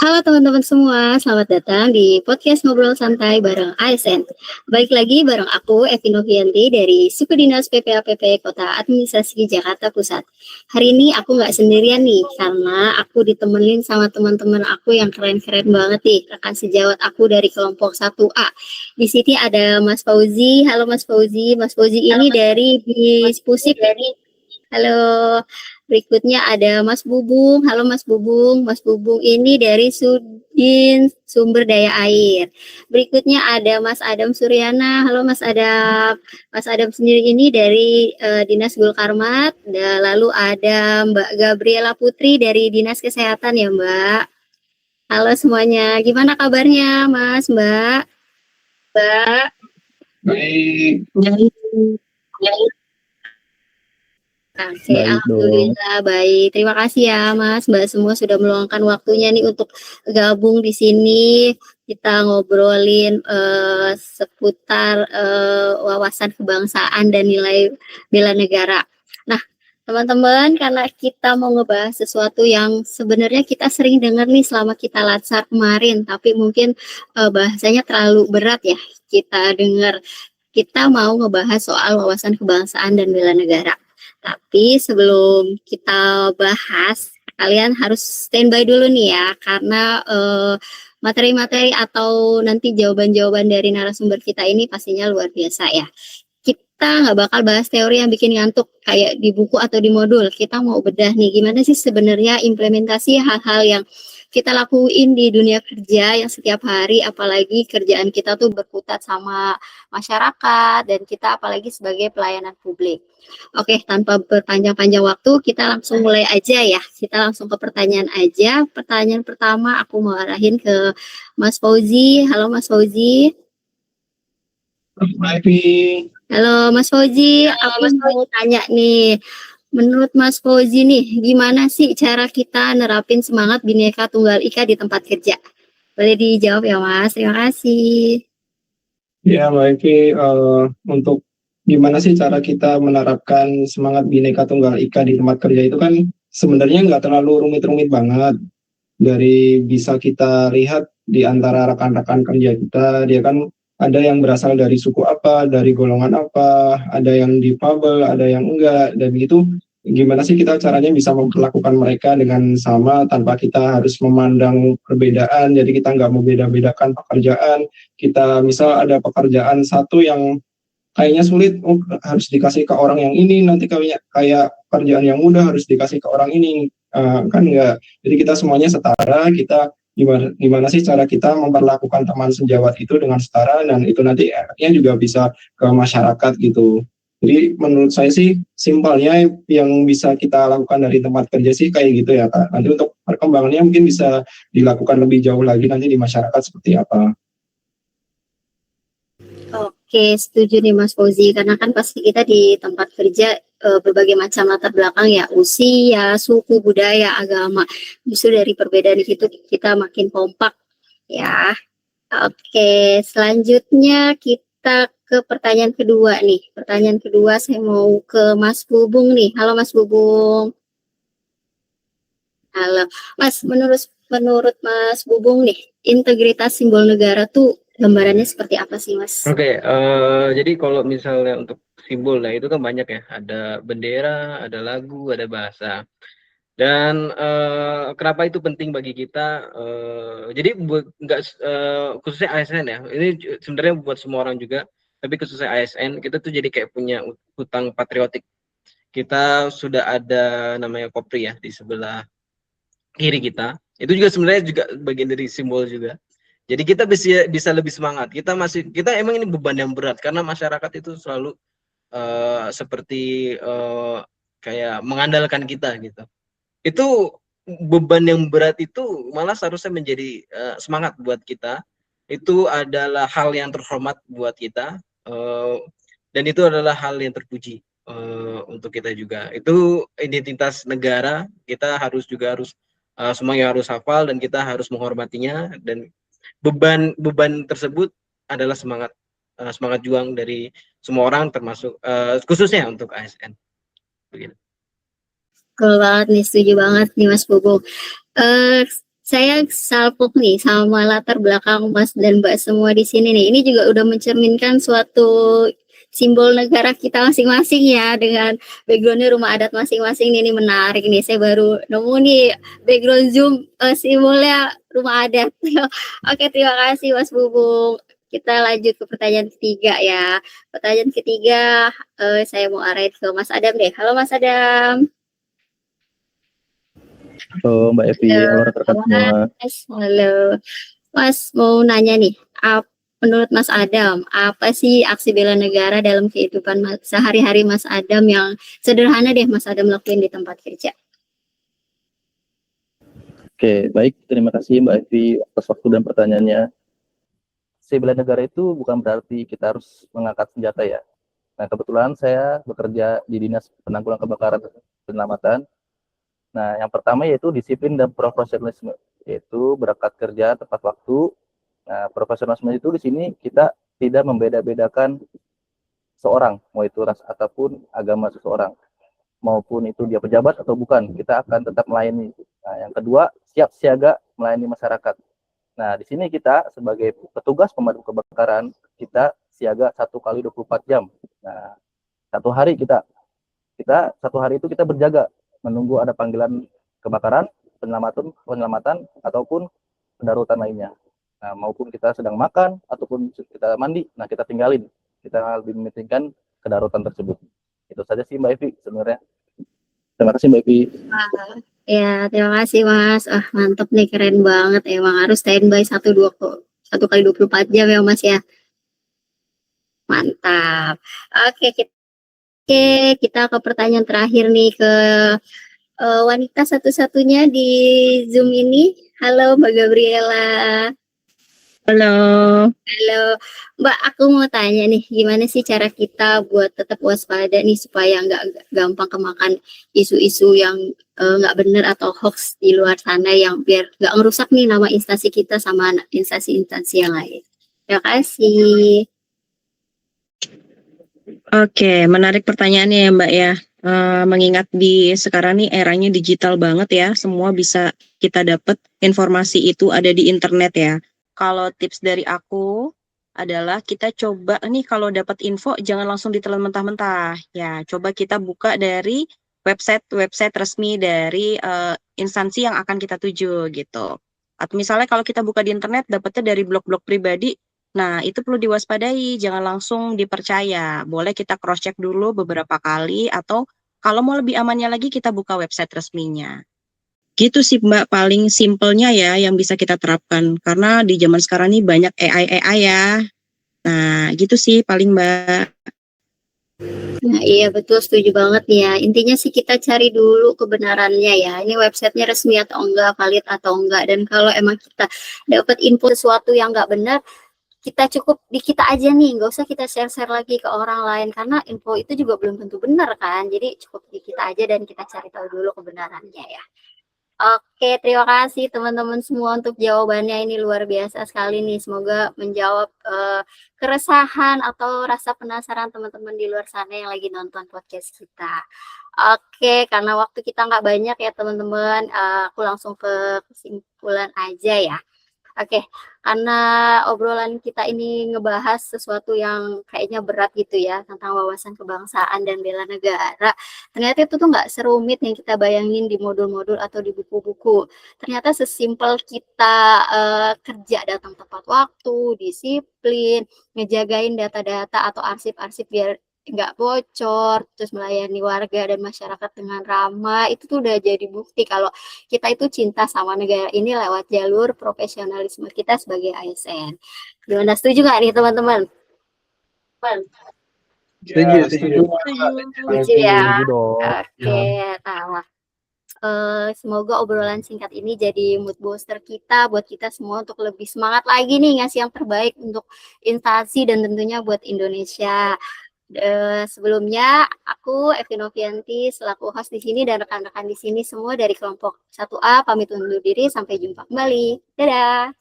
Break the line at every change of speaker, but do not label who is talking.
Halo teman-teman semua, selamat datang di podcast Ngobrol Santai bareng ASN. Baik lagi bareng aku, Evi Novianti dari Suku Dinas PPAPP Kota Administrasi Jakarta Pusat. Hari ini aku nggak sendirian nih, karena aku ditemenin sama teman-teman aku yang keren-keren banget nih, rekan sejawat aku dari kelompok 1A. Di sini ada Mas Fauzi. Halo Mas Fauzi. Mas Fauzi ini dari Dispusip. Halo. Berikutnya ada Mas Bubung. Halo Mas Bubung. Mas Bubung ini dari Sudin Sumber Daya Air. Berikutnya ada Mas Adam Suryana. Halo Mas Adam. Mas Adam sendiri ini dari Dinas Gulkarmat. Lalu ada Mbak Gabriela Putri dari Dinas Kesehatan ya Mbak. Halo semuanya. Gimana kabarnya Mas, Mbak?
Mbak. Baik.
Oke, alhamdulillah baik. Terima kasih ya Mas, Mbak semua sudah meluangkan waktunya nih untuk gabung di sini. Kita ngobrolin seputar wawasan kebangsaan dan nilai bela negara. Nah, teman-teman, karena kita mau ngebahas sesuatu yang sebenarnya kita sering dengar nih selama kita latsar kemarin, tapi mungkin bahasanya terlalu berat ya kita dengar. Kita mau ngebahas soal wawasan kebangsaan dan bela negara. Tapi sebelum kita bahas, kalian harus standby dulu nih ya, karena materi-materi atau nanti jawaban-jawaban dari narasumber kita ini pastinya luar biasa ya. Kita nggak bakal bahas teori yang bikin ngantuk kayak di buku atau di modul. Kita mau bedah nih, gimana sih sebenarnya implementasi hal-hal yang kita lakuin di dunia kerja yang setiap hari, apalagi kerjaan kita tuh berkutat sama masyarakat dan kita apalagi sebagai pelayanan publik. Oke, tanpa berpanjang-panjang waktu, kita langsung mulai aja ya. Kita langsung ke pertanyaan aja. Pertanyaan pertama aku mau arahin ke Mas Fauzi. Halo Mas Fauzi. Halo Mas Fauzi, aku mau tanya nih. Menurut Mas Fauzi nih, gimana sih cara kita nerapin semangat Bhinneka Tunggal Ika di tempat kerja? Boleh dijawab ya Mas, terima kasih.
Ya, Mbak Evi, untuk gimana sih cara kita menerapkan semangat Bhinneka Tunggal Ika di tempat kerja itu kan sebenarnya nggak terlalu rumit-rumit banget. Dari bisa kita lihat di antara rekan-rekan kerja kita, dia kan ada yang berasal dari suku apa, dari golongan apa, ada yang difabel, ada yang enggak, dan itu gimana sih kita caranya bisa memperlakukan mereka dengan sama tanpa kita harus memandang perbedaan, jadi kita nggak membeda-bedakan pekerjaan. Kita misal ada pekerjaan satu yang kayaknya sulit, harus dikasih ke orang yang ini, nanti kayak pekerjaan yang mudah harus dikasih ke orang ini, kan enggak. Jadi kita semuanya setara, kita gimana sih cara kita memperlakukan teman sejawat itu dengan setara, dan itu nanti efeknya juga bisa ke masyarakat gitu. Jadi menurut saya sih simpelnya yang bisa kita lakukan dari tempat kerja sih kayak gitu ya Kak. Nanti untuk perkembangannya mungkin bisa dilakukan lebih jauh lagi nanti di masyarakat seperti apa.
Oke, setuju nih Mas Fauzi, karena kan pasti kita di tempat kerja berbagai macam latar belakang ya, usia, suku, budaya, agama. Justru dari perbedaan itu kita makin kompak ya. Oke, selanjutnya kita ke pertanyaan kedua nih. Pertanyaan kedua saya mau ke Mas Bubung nih. Halo Mas Bubung. Halo, Mas. Menurut Mas Bubung nih, integritas simbol negara tuh gambarannya seperti apa sih Mas?
Oke, jadi kalau misalnya untuk simbol, nah itu kan banyak ya. Ada bendera, ada lagu, ada bahasa. Dan kenapa itu penting bagi kita? Jadi nggak khususnya ASN ya. Ini sebenarnya buat semua orang juga. Tapi khususnya ASN, kita tuh jadi kayak punya hutang patriotik. Kita sudah ada namanya Kopri ya di sebelah kiri kita. Itu juga sebenarnya juga bagian dari simbol juga. Jadi kita bisa lebih semangat. Kita emang ini beban yang berat karena masyarakat itu selalu seperti kayak mengandalkan kita gitu. Itu beban yang berat itu malah seharusnya menjadi semangat buat kita. Itu adalah hal yang terhormat buat kita dan itu adalah hal yang terpuji untuk kita juga. Itu identitas negara, kita harus semuanya harus hafal dan kita harus menghormatinya, dan beban tersebut adalah semangat semangat juang dari semua orang, termasuk khususnya untuk ASN. Begitu.
Betul banget nih, setuju banget nih Mas Bobo. Saya salpuk nih sama latar belakang Mas dan Mbak semua di sini nih. Ini juga udah mencerminkan suatu simbol negara kita masing-masing ya, dengan backgroundnya rumah adat masing-masing nih. Ini menarik nih. Saya baru nemu nih background Zoom simbolnya rumah adat. Oke, terima kasih Mas Bubung. Kita lanjut ke pertanyaan ketiga ya. Pertanyaan ketiga saya mau arahin ke Mas Adam deh. Halo Mas Adam.
Halo Mbak Evi, halo rekan-rekan semua.
Halo, Mas mau nanya nih, menurut Mas Adam, apa sih aksi bela negara dalam kehidupan sehari-hari Mas Adam yang sederhana deh Mas Adam lakuin di tempat kerja?
Oke, baik. Terima kasih Mbak Evi atas waktu dan pertanyaannya. Aksi bela negara itu bukan berarti kita harus mengangkat senjata ya. Nah, kebetulan saya bekerja di Dinas Penanggulangan Kebakaran dan Penyelamatan. Nah, yang pertama yaitu disiplin dan profesionalisme, yaitu berangkat kerja tepat waktu. Nah, profesionalisme itu di sini kita tidak membeda-bedakan seorang, mau itu ras ataupun agama seseorang, maupun itu dia pejabat atau bukan, kita akan tetap melayani. Nah, yang kedua, siap siaga melayani masyarakat. Nah, di sini kita sebagai petugas pemadam kebakaran, kita siaga 1 kali 24 jam. Nah, satu hari satu hari itu kita berjaga menunggu ada panggilan kebakaran, penyelamatan ataupun pendaruratan lainnya. Nah, maupun kita sedang makan ataupun kita mandi, nah kita tinggalin. Kita lebih mementingkan kedaruratan tersebut. Itu saja sih Mbak Evi sebenarnya. Terima kasih Mbak Evi.
Ya, terima kasih Mas. Mantep nih, keren banget. Emang harus standby 1 kali 24 jam ya Mas ya. Mantap. Oke, kita ke pertanyaan terakhir nih, ke wanita satu-satunya di Zoom ini. Halo Mbak Gabriela.
Halo.
Mbak, aku mau tanya nih, gimana sih cara kita buat tetap waspada nih supaya nggak gampang kemakan isu-isu yang nggak benar atau hoax di luar sana, yang biar nggak ngerusak nih nama instansi kita sama instansi-instansi yang lain. Terima kasih.
Oke, menarik pertanyaannya ya Mbak ya. Mengingat di sekarang nih eranya digital banget ya, semua bisa kita dapat informasi itu ada di internet ya. Kalau tips dari aku adalah kita coba nih kalau dapat info jangan langsung ditelan mentah-mentah. Ya, coba kita buka dari website resmi dari instansi yang akan kita tuju gitu. Atau misalnya kalau kita buka di internet dapatnya dari blog-blog pribadi, nah itu perlu diwaspadai, jangan langsung dipercaya. Boleh kita cross-check dulu beberapa kali, atau kalau mau lebih amannya lagi kita buka website resminya. Gitu sih Mbak, paling simpelnya ya yang bisa kita terapkan. Karena di zaman sekarang ini banyak AI ya. Nah gitu sih paling Mbak.
Nah, iya betul, setuju banget nih ya. Intinya sih kita cari dulu kebenarannya ya. Ini websitenya resmi atau enggak, valid atau enggak. Dan kalau emang kita dapat info sesuatu yang enggak benar, kita cukup di kita aja nih, nggak usah kita share-share lagi ke orang lain, karena info itu juga belum tentu benar kan. Jadi cukup di kita aja dan kita cari tahu dulu kebenarannya ya. Oke, terima kasih teman-teman semua untuk jawabannya, ini luar biasa sekali nih. Semoga menjawab keresahan atau rasa penasaran teman-teman di luar sana yang lagi nonton podcast kita. Oke, karena waktu kita nggak banyak ya teman-teman, aku langsung ke kesimpulan aja ya. Oke, karena obrolan kita ini ngebahas sesuatu yang kayaknya berat gitu ya, tentang wawasan kebangsaan dan bela negara. Ternyata itu tuh nggak serumit yang kita bayangin di modul-modul atau di buku-buku. Ternyata sesimpel kita kerja datang tepat waktu, disiplin, ngejagain data-data atau arsip-arsip biar nggak bocor, terus melayani warga dan masyarakat dengan ramah, itu tuh udah jadi bukti kalau kita itu cinta sama negara ini lewat jalur profesionalisme kita sebagai ASN. Gimana, setuju nggak nih teman-teman? Setuju ya. Oke, nah, semoga obrolan singkat ini jadi mood booster kita, buat kita semua untuk lebih semangat lagi nih ngasih yang terbaik untuk instansi dan tentunya buat Indonesia. Sebelumnya aku Evi Novianti selaku host di sini dan rekan-rekan di sini semua dari kelompok 1A pamit undur diri, sampai jumpa kembali. Dadah.